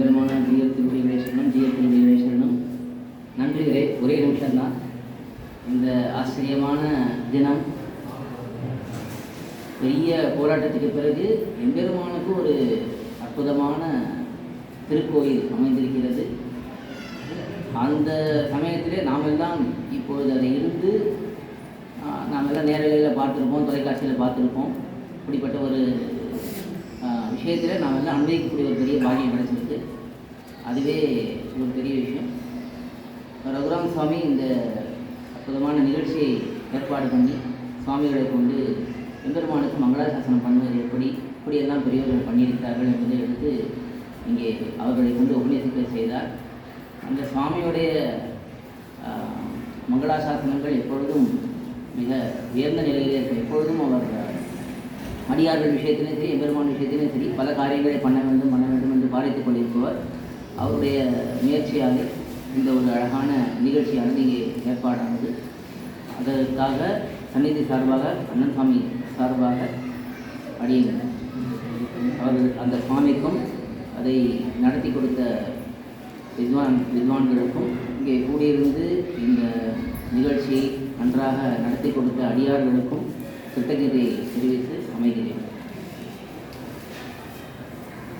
பெருமான ஜீயத்தினுடைய விவேசனம் ஜீயத்தினுடைய விவேசனம் நன்றிகளே. ஒரே நிமிஷம்தான். இந்த ஆச்சரியமான தினம் பெரிய போராட்டத்துக்கு பிறகு எம்பெருமானுக்கு ஒரு அற்புதமான திருக்கோயில் அமைந்திருக்கிறது. அந்த சமயத்திலே நாமெல்லாம் இப்பொழுது அதை இருந்து நாமெல்லாம் நேரலையில் பார்த்துருப்போம், தொலைக்காட்சியில் பார்த்துருப்போம். இப்படிப்பட்ட ஒரு விஷயத்தில் நாம் எல்லாம் அனுபவிக்கக்கூடிய ஒரு பெரிய பாக்கியம் கிடைச்சிருக்கு. அதுவே ஒரு பெரிய விஷயம். ரகுராம் சுவாமி இந்த அற்புதமான நிகழ்ச்சியை ஏற்பாடு பண்ணி சுவாமிகளை கொண்டு எம்பெருமானுக்கு மங்களாசாசனம் பண்ணுவது இப்படியெல்லாம் பெரியவர்கள் பண்ணியிருக்கிறார்கள் என்பதை எடுத்து இங்கே அவர்களை கொண்டு உபநேசிக்க செய்தார். அந்த சுவாமியுடைய மங்களாசாசனங்கள் எப்பொழுதும் மிக உயர்ந்த நிலையிலே இருக்கும். எப்பொழுதும் அவர் அடியார்கள் விஷயத்திலும் சரி, எம்பெருமான் விஷயத்திலும் சரி, பல காரியங்களை பண்ண வேண்டும் என்று பாதித்துக் கொண்டிருப்பவர். அவருடைய முயற்சியாக இந்த ஒரு அழகான நிகழ்ச்சியானது இங்கே ஏற்பாடானது. அதற்காக சந்நிதி சார்பாக, அண்ணன் சுவாமி சார்பாக அடியுங்கள். அவர்கள் அந்த சுவாமிக்கும் அதை நடத்தி கொடுத்த வித்வான்களுக்கும் இங்கே கூடியிருந்து இந்த நிகழ்ச்சியை நன்றாக நடத்தி கொடுத்த அடியார்களுக்கும் கிருத்தஜதை தெரிவித்து அமைகிறேன்.